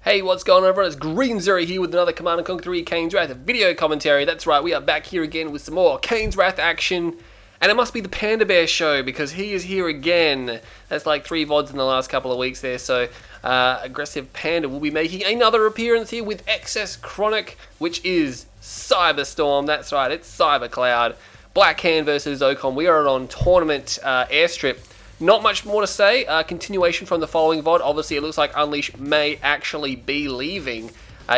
Hey, what's going on everyone? It's Green Zero here with another Command & Conquer 3 Kane's Wrath video commentary. That's right, we are back here again with some more Kane's Wrath action. And it must be the Panda Bear show because he is here again. That's like 3 VODs in the last couple of weeks there. So Agr3ss1vePanda will be making another appearance here with eXs.cRoNlc, which is Cyberstorm. That's right, it's CyberCloud. Black Kane versus Ocon. We are on tournament airstrip. Not much more to say. Continuation from the following VOD. Obviously, it looks like Unleash may actually be leaving.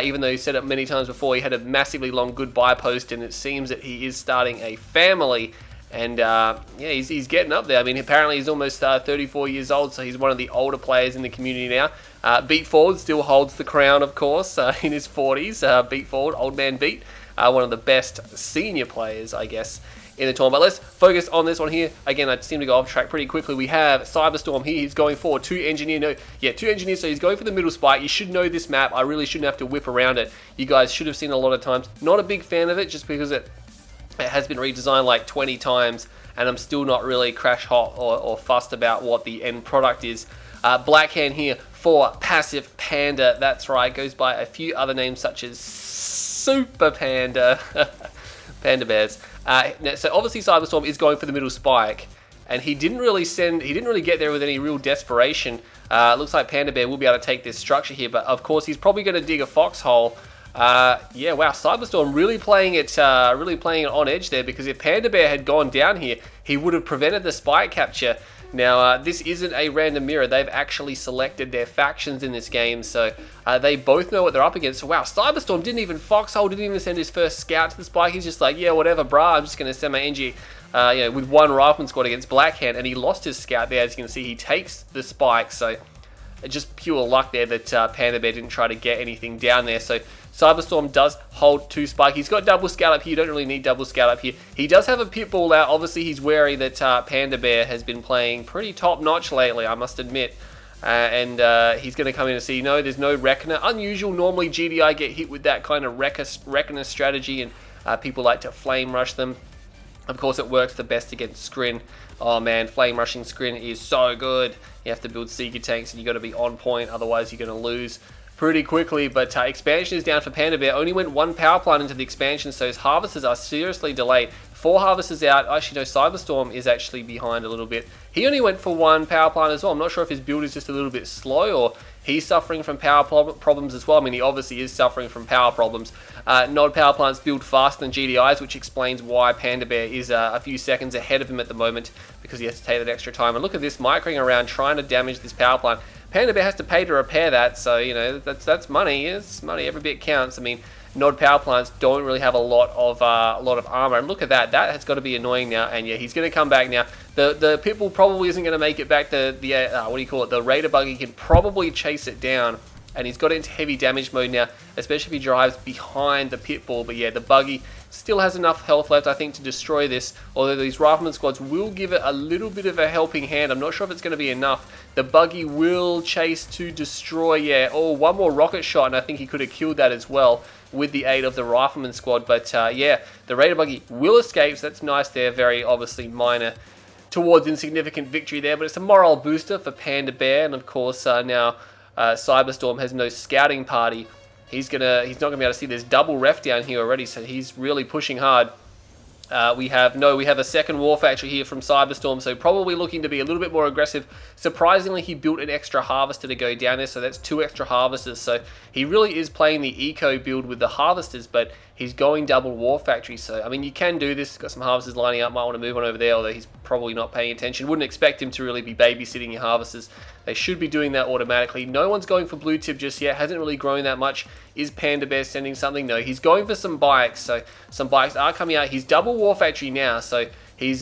Even though he said it many times before, he had a massively long goodbye post, and it seems that he is starting a family. And yeah, he's getting up there. I mean, apparently he's almost 34 years old, so he's one of the older players in the community now. Beat Forward still holds the crown, of course, in his 40s. Beat Forward, Old Man Beat. One of the best senior players, I guess, in the tournament. But let's focus on this one here. Again, I seem to go off track pretty quickly. We have Cyberstorm here. He's going for two engineers, so he's going for the middle spike. You should know this map. I really shouldn't have to whip around it. You guys should have seen it a lot of times. Not a big fan of it, just because it has been redesigned like 20 times, and I'm still not really crash hot or fussed about what the end product is. Black Hand here for Passive Panda. That's right. Goes by a few other names such as Super Panda. Panda Bears. So obviously Cyberstorm is going for the middle spike, and he didn't really get there with any real desperation. Looks like Panda Bear will be able to take this structure here, but of course he's probably going to dig a foxhole. Yeah, wow, Cyberstorm really playing it on edge there, because if Panda Bear had gone down here, he would have prevented the spike capture. Now, this isn't a random mirror. They've actually selected their factions in this game, so they both know what they're up against. So, wow, Cyberstorm didn't even foxhole, didn't even send his first scout to the spike. He's just like, yeah, whatever, brah, I'm just going to send my NG, with one rifleman squad against Black Hand, and he lost his scout there. As you can see, he takes the spike, so just pure luck there that Panda Bear didn't try to get anything down there. So Cyberstorm does hold 2 spike. He's got double scout up here. You don't really need double scout up here. He does have a pitbull out. Obviously, he's wary that Panda Bear has been playing pretty top-notch lately, I must admit. And he's going to come in and see, no, there's no Reckoner. Unusual. Normally, GDI get hit with that kind of Reckoner strategy, and people like to flame rush them. Of course, it works the best against Scrin. Oh man, flame rushing Scrin is so good. You have to build Seeker tanks, and you got to be on point, otherwise you're going to lose pretty quickly. But expansion is down for Panda Bear. Only went 1 power plant into the expansion, so his harvesters are seriously delayed. 4 harvesters out. Actually, no, Cyberstorm is actually behind a little bit. He only went for 1 power plant as well. I'm not sure if his build is just a little bit slow, or he's suffering from power problems as well. I mean, he obviously is suffering from power problems. Nod power plants build faster than GDIs, which explains why Panda Bear is a few seconds ahead of him at the moment, because he has to take that extra time. And look at this, microing around trying to damage this power plant. Panda Bear has to pay to repair that, so you know that's money. It's money. Every bit counts. I mean, Nod power plants don't really have a lot of armor, and look at that. That has got to be annoying now. And yeah, he's going to come back now. The pitbull probably isn't going to make it back. The what do you call it? The raider buggy can probably chase it down, and he's got into heavy damage mode now, especially if he drives behind the pitbull. But yeah, the buggy still has enough health left, I think, to destroy this, although these rifleman squads will give it a little bit of a helping hand. I'm not sure if it's going to be enough. The buggy will chase to destroy. Yeah, oh, 1 more rocket shot, and I think he could have killed that as well with the aid of the rifleman squad. But yeah, the raider buggy will escape, so that's nice there. Very obviously minor towards insignificant victory there, but it's a moral booster for Panda Bear. And of course, now Cyberstorm has no scouting party. He's not gonna be able to see this double ref down here already, so he's really pushing hard. We have a second war factory here from Cyberstorm, so probably looking to be a little bit more aggressive. Surprisingly, he built an extra harvester to go down there, so that's 2 extra harvesters. So he really is playing the eco build with the harvesters, but he's going double war factory. So I mean, you can do this. Got some harvesters lining up. Might want to move on over there, although he's probably not paying attention. Wouldn't expect him to really be babysitting your harvesters. They should be doing that automatically. No one's going for blue tip just yet. Hasn't really grown that much. Is Panda Bear sending something? No, he's going for some bikes. So some bikes are coming out. He's double war factory now. So he's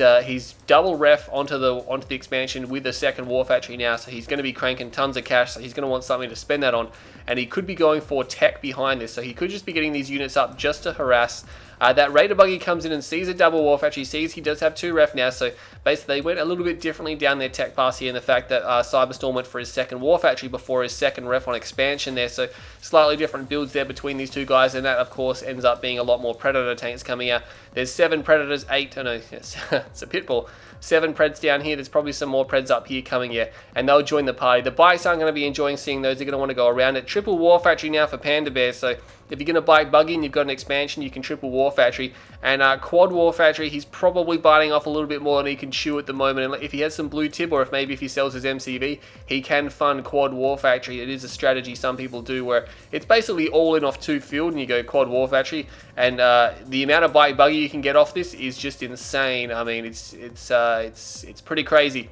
double ref onto the expansion with the second war factory now. So he's going to be cranking tons of cash. So he's going to want something to spend that on, and he could be going for tech behind this. So he could just be getting these units up just to harass That Raider buggy comes in and sees a double war factory, sees he does have 2 ref now, so basically they went a little bit differently down their tech pass here in the fact that Cyberstorm went for his 2nd war factory before his 2nd ref on expansion there, so slightly different builds there between these 2 guys, and that of course ends up being a lot more Predator tanks coming out. There's 7 Predators, 8, oh no, yes, it's a Pitbull. 7 Preds down here, there's probably some more Preds up here coming, yeah, and they'll join the party. The bikes aren't going to be enjoying seeing those, they're going to want to go around it. Triple War Factory now for Panda Bear, so if you're going to bike buggy and you've got an expansion, you can triple War Factory. And Quad War Factory, he's probably biting off a little bit more than he can chew at the moment. And if he has some blue tip, or if maybe if he sells his MCV, he can fund Quad War Factory. It is a strategy some people do where it's basically all in off 2 field and you go Quad War Factory. And the amount of bike buggy you can get off this is just insane. I mean, it's pretty crazy.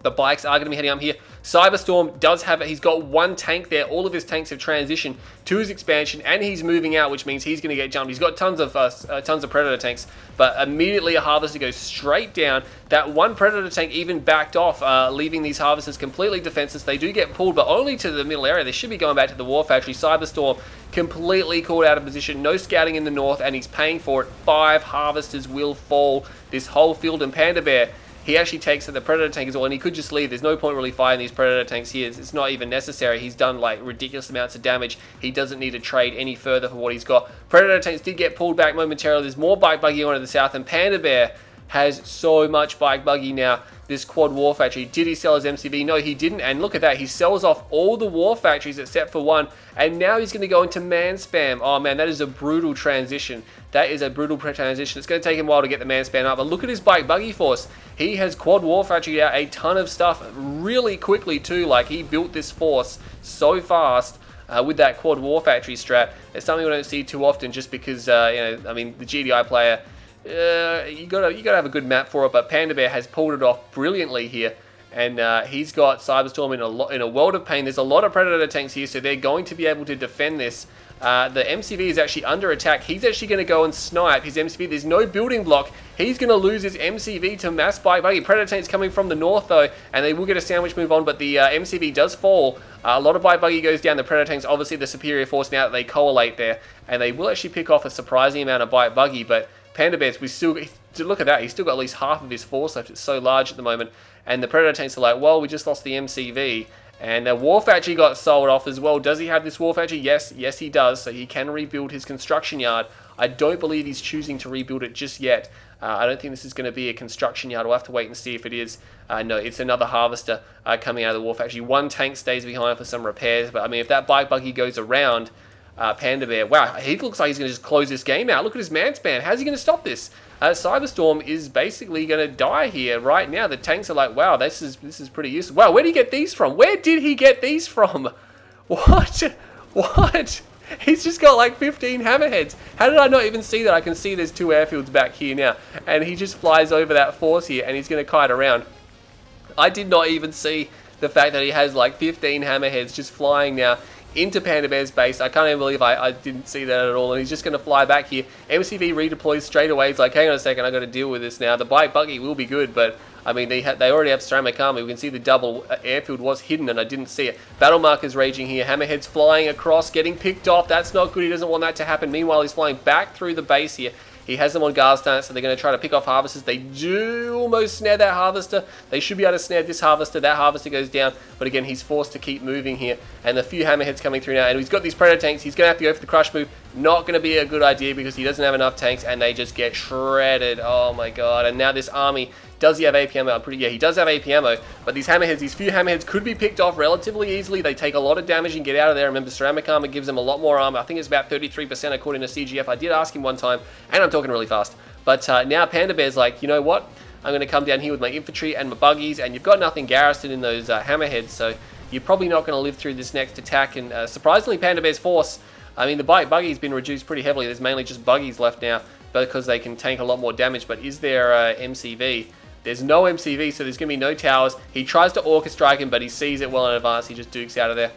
The bikes are going to be heading up here. Cyberstorm does have it. He's got 1 tank there. All of his tanks have transitioned to his expansion, and he's moving out, which means he's going to get jumped. He's got tons of Predator tanks, but immediately a Harvester goes straight down. That 1 Predator tank even backed off, leaving these Harvesters completely defenseless. They do get pulled, but only to the middle area. They should be going back to the War Factory. Cyberstorm completely called out of position. No scouting in the north, and he's paying for it. 5 Harvesters will fall this whole field, and Panda Bear, he actually takes the Predator tank as well, and he could just leave. There's no point really fighting these Predator tanks here. It's not even necessary. He's done like ridiculous amounts of damage. He doesn't need to trade any further for what he's got. Predator tanks did get pulled back momentarily. There's more bike buggy on to the south, and Panda Bear has so much bike buggy now. This Quad War Factory. Did he sell his MCV? No, he didn't. And look at that. He sells off all the War Factories except for 1. And now he's going to go into man spam. Oh man, that is a brutal transition. That is a brutal transition. It's going to take him a while to get the man spam up. But look at his bike buggy force. He has Quad War Factory out a ton of stuff really quickly too. Like, he built this force so fast. With that Quad War Factory strat. It's something we don't see too often just because, you know, I mean, the GDI player, you gotta have a good map for it, but Panda Bear has pulled it off brilliantly here, and he's got Cyberstorm in a world of pain. There's a lot of Predator tanks here, so they're going to be able to defend this. The MCV is actually under attack. He's actually going to go and snipe his MCV. There's no building block. He's going to lose his MCV to mass bike buggy. Predator tanks coming from the north though, and they will get a sandwich move on, but the MCV does fall. A lot of bike buggy goes down. The Predator tanks obviously the superior force now that they collate there, and they will actually pick off a surprising amount of bike buggy, but Panda Bears, look at that, he's still got at least half of his force left. It's so large at the moment. And the Predator tanks are like, well, we just lost the MCV. And the War Factory got sold off as well. Does he have this War Factory? Yes, he does. So he can rebuild his construction yard. I don't believe he's choosing to rebuild it just yet. I don't think this is going to be a construction yard. We'll have to wait and see if it is. No, it's another Harvester coming out of the War Factory. 1 tank stays behind for some repairs. But I mean, if that bike buggy goes around, Panda Bear, wow, he looks like he's going to just close this game out. Look at his man span. How's he going to stop this? Cyberstorm is basically going to die here right now. The tanks are like, wow, this is pretty useful. Wow, where did he get these from? Where did he get these from? What? What? He's just got like 15 Hammerheads. How did I not even see that? I can see there's 2 airfields back here now. And he just flies over that force here and he's going to kite around. I did not even see the fact that he has like 15 Hammerheads just flying now into Panda Bear's base. I can't even believe I didn't see that at all. And he's just going to fly back here. MCV redeploys straight away. He's like, hang on a second, I got to deal with this now. The bike buggy will be good, but I mean, they already have ceramic armor. We can see the double airfield was hidden and I didn't see it. Battle markers raging here. Hammerheads flying across, getting picked off. That's not good. He doesn't want that to happen. Meanwhile, he's flying back through the base here. He has them on guard stance, so they're going to try to pick off Harvesters. They do almost snare that Harvester. They should be able to snare this Harvester. That Harvester goes down, but again, he's forced to keep moving here. And a few Hammerheads coming through now, and he's got these Predator tanks. He's going to have to go for the crush move. Not going to be a good idea because he doesn't have enough tanks, and they just get shredded. Oh my god. And now this army, does he have AP ammo? Yeah, he does have AP ammo, but these Hammerheads, these few Hammerheads could be picked off relatively easily. They take a lot of damage and get out of there. Remember, ceramic armor gives them a lot more armor. I think it's about 33% according to CGF. I did ask him one time, and I'm talking really fast. But now Panda Bear's like, you know what? I'm going to come down here with my infantry and my buggies, and you've got nothing garrisoned in those Hammerheads, so you're probably not going to live through this next attack. And surprisingly, Panda Bear's force, I mean, the buggy's been reduced pretty heavily. There's mainly just buggies left now because they can tank a lot more damage. But is there MCV? There's no MCV, so there's going to be no towers. He tries to Orca strike him, but he sees it well in advance. He just dukes out of there.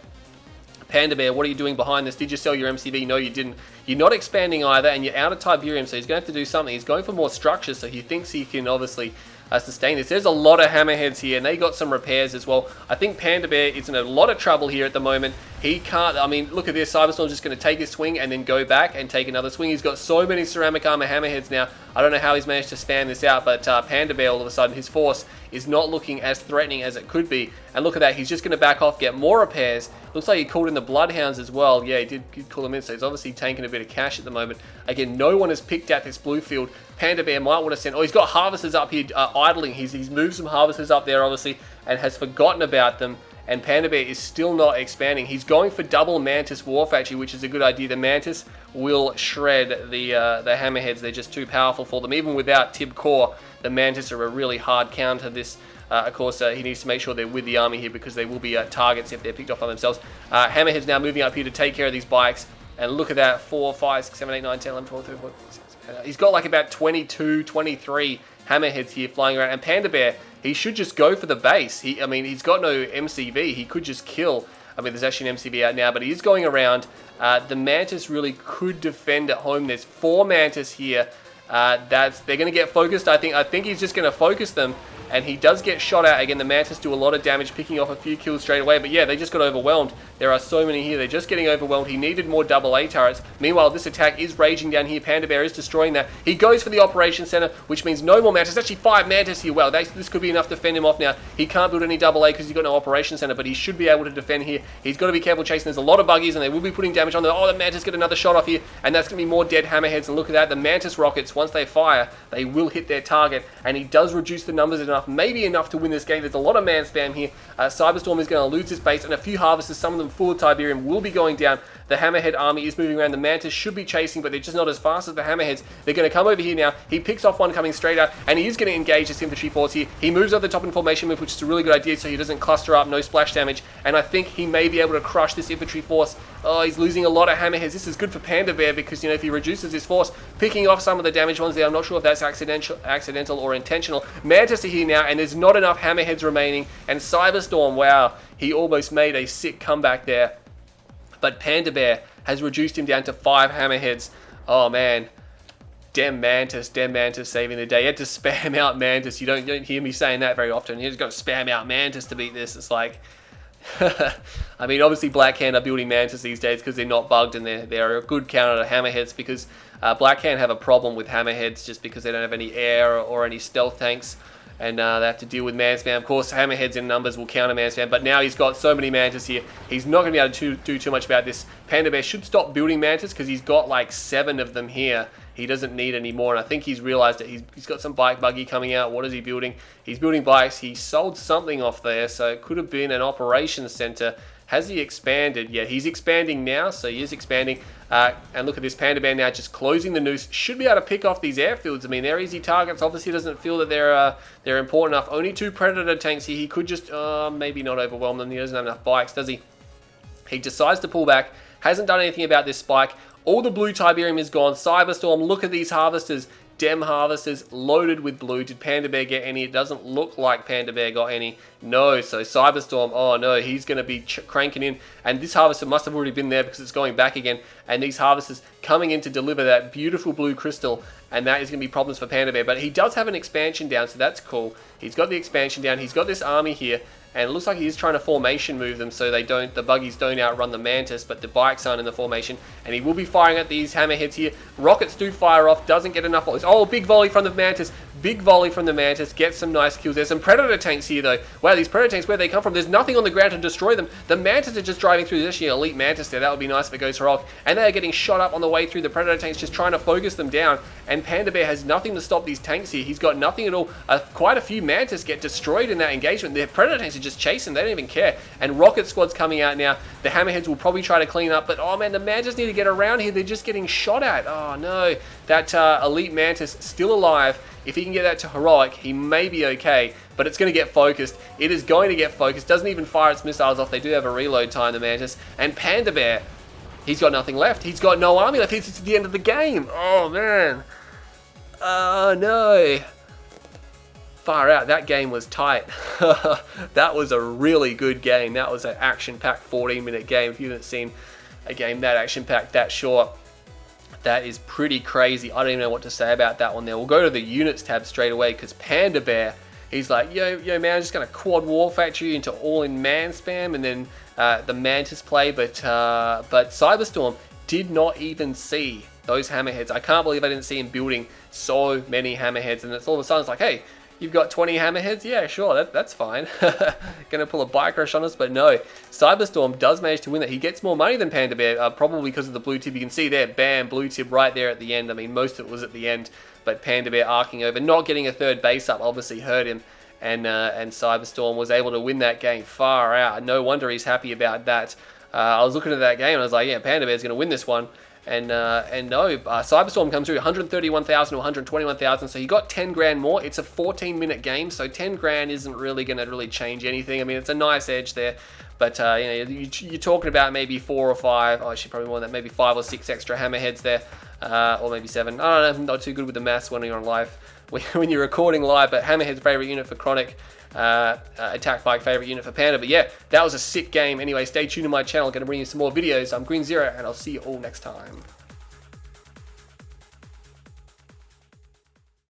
Panda Bear, what are you doing behind this? Did you sell your MCV? No, you didn't. You're not expanding either, and you're out of Tiberium, so he's going to have to do something. He's going for more structures, so he thinks he can obviously sustain this. There's a lot of Hammerheads here, and they got some repairs as well. I think Panda Bear is in a lot of trouble here at the moment. He can't, I mean, look at this. Cyberstorm's just going to take his swing and then go back and take another swing. He's got so many ceramic armor Hammerheads now. I don't know how he's managed to spam this out, but Panda Bear, all of a sudden, his force is not looking as threatening as it could be. And look at that. He's just going to back off, get more repairs. Looks like he called in the Bloodhounds as well. Yeah, he did call them in, so he's obviously taking a bit of cash at the moment. Again, no one has picked out this blue field. Panda Bear might want to send... Oh, he's got Harvesters up here idling. He's moved some Harvesters up there, obviously, and has forgotten about them. And Panda Bear is still not expanding. He's going for double Mantis War Factory, which is a good idea. The Mantis will shred the Hammerheads. They're just too powerful for them. Even without Tib Core, the Mantis are a really hard counter. This, of course, he needs to make sure they're with the army here because they will be targets if they're picked off by themselves. Hammerheads now moving up here to take care of these bikes. And look at that, 4, 5, 6, 7, 8, 9, 10, 11, 12, 13, 14, 15, he's got like about 22, 23 Hammerheads here flying around. And Panda Bear, he should just go for the base. I mean, he's got no MCV. He could just kill. I mean, there's actually an MCV out now, but he is going around. The Mantis really could defend at home. There's 4 Mantis here. They're going to get focused. I think he's just going to focus them. And he does get shot at. Again, the Mantis do a lot of damage, picking off a few kills straight away. But yeah, they just got overwhelmed. There are so many here. They're just getting overwhelmed. He needed more AA turrets. Meanwhile, this attack is raging down here. Panda Bear is destroying that. He goes for the Operations Center, which means no more Mantis. Actually, 5 Mantis here. Well, this could be enough to fend him off now. He can't build any AA because he's got no Operations Center, but he should be able to defend here. He's got to be careful chasing. There's a lot of buggies, and they will be putting damage on them. Oh, the Mantis get another shot off here, and that's going to be more dead Hammerheads. And look at that. The Mantis rockets, once they fire, they will hit their target, and he does reduce the numbers enough, maybe enough to win this game. There's a lot of man spam here. Cyberstorm is going to lose his base, and a few Harvesters, some of them full of Tiberium, will be going down. The Hammerhead army is moving around. The Mantis should be chasing, but they're just not as fast as the Hammerheads. They're going to come over here now. He picks off one coming straight out, and he is going to engage this infantry force here. He moves over the top in formation move, which is a really good idea, so he doesn't cluster up, no splash damage, and I think he may be able to crush this infantry force. Oh, he's losing a lot of Hammerheads. This is good for Panda Bear because, you know, if he reduces his force, picking off some of the damaged ones there, I'm not sure if that's accidental or intentional. Mantis are here now, and there's not enough Hammerheads remaining, and Cyberstorm, wow, he almost made a sick comeback there. But Panda Bear has reduced him down to 5 Hammerheads. Oh man, damn Mantis saving the day. He had to spam out Mantis. You don't hear me saying that very often. You just got to spam out Mantis to beat this. It's like, I mean, obviously Blackhand are building Mantis these days because they're not bugged, and they're a good counter to Hammerheads because Blackhand have a problem with Hammerheads just because they don't have any air or any stealth tanks. And they have to deal with man spam. Of course, Hammerheads in numbers will counter man spam, but now he's got so many Mantis here, he's not going to be able to do too much about this. Panda Bear should stop building Mantis because he's got like 7 of them here. He doesn't need any more, and I think he's realized that he's got some bike buggy coming out. What is he building? He's building bikes. He sold something off there, so it could have been an operations center. Has he expanded? Yeah, he's expanding now, so he is expanding. And look at this, Panda Bear now just closing the noose. Should be able to pick off these airfields. I mean, they're easy targets. Obviously doesn't feel that they're important enough. Only 2 Predator tanks here. He could just, maybe not overwhelm them. He doesn't have enough bikes, does he? He decides to pull back. Hasn't done anything about this spike. All the blue Tiberium is gone. Cyberstorm, look at these Harvesters. Dem Harvesters loaded with blue. Did Panda Bear get any? It doesn't look like Panda Bear got any. No, so Cyberstorm, oh no, he's going to be cranking in. And this Harvester must have already been there because it's going back again. And these Harvesters coming in to deliver that beautiful blue crystal. And that is going to be problems for Panda Bear. But he does have an expansion down, so that's cool. He's got the expansion down. He's got this army here. And it looks like he is trying to formation move them so the buggies don't outrun the Mantis, but the bikes aren't in the formation. And he will be firing at these Hammerheads here. Rockets do fire off, doesn't get enough volleys. Oh, big volley from the Mantis. Big volley from the Mantis. Gets some nice kills. There's some Predator tanks here though. Wow, these Predator tanks, where they come from? There's nothing on the ground to destroy them. The Mantis are just driving through. There's actually an elite Mantis there. That would be nice if it goes heroic. And they are getting shot up on the way through. The Predator tanks just trying to focus them down. And Panda Bear has nothing to stop these tanks here. He's got nothing at all. Quite a few Mantis get destroyed in that engagement. The Predator tanks are just chasing. They don't even care. And Rocket Squad's coming out now. The Hammerheads will probably try to clean up, but oh man, the Mantis need to get around here. They're just getting shot at. Oh no. That elite Mantis still alive. If he can get that to heroic, he may be okay, but it's going to get focused. It is going to get focused. Doesn't even fire its missiles off. They do have a reload time, the Mantis. And Panda Bear, he's got nothing left. He's got no army left. It's the end of the game. Oh man. Oh no. Far out, that game was tight. That was a really good game. That was an action-packed 14-minute game. If you haven't seen a game that action-packed, that short, That is pretty crazy. I don't even know what to say about that one there. We'll go to the units tab straight away because Panda Bear, he's like, yo man, I'm just going to quad war factory into all-in man spam, and then the Mantis play, but Cyberstorm did not even see those Hammerheads. I can't believe I didn't see him building so many Hammerheads, and it's all of a sudden it's like, hey, you've got 20 Hammerheads? Yeah, sure, that's fine. Gonna pull a bike rush on us, but no. Cyberstorm does manage to win that. He gets more money than Panda Bear, probably because of the blue tip. You can see there, bam, blue tip right there at the end. I mean, most of it was at the end, but Panda Bear arcing over. Not getting a third base up obviously hurt him, and Cyberstorm was able to win that game far out. No wonder he's happy about that. I was looking at that game and I was like, yeah, Panda Bear's gonna win this one. And no, Cyberstorm comes through 131,000 to 121,000, so he got 10 grand more. It's a 14-minute game, so 10 grand isn't really going to change anything. I mean, it's a nice edge there, but you're talking about maybe 4 or 5, actually probably more than that, maybe 5 or 6 extra Hammerheads there, or maybe 7. I don't know, I'm not too good with the maths when you're on live, when you're recording live, but Hammerhead's favorite unit for Chronic. Attack bike favorite unit for Panda. But yeah, that was a sick game. Anyway, stay tuned to my channel. Going to bring you some more videos. I'm Green Zero, and I'll see you all next time.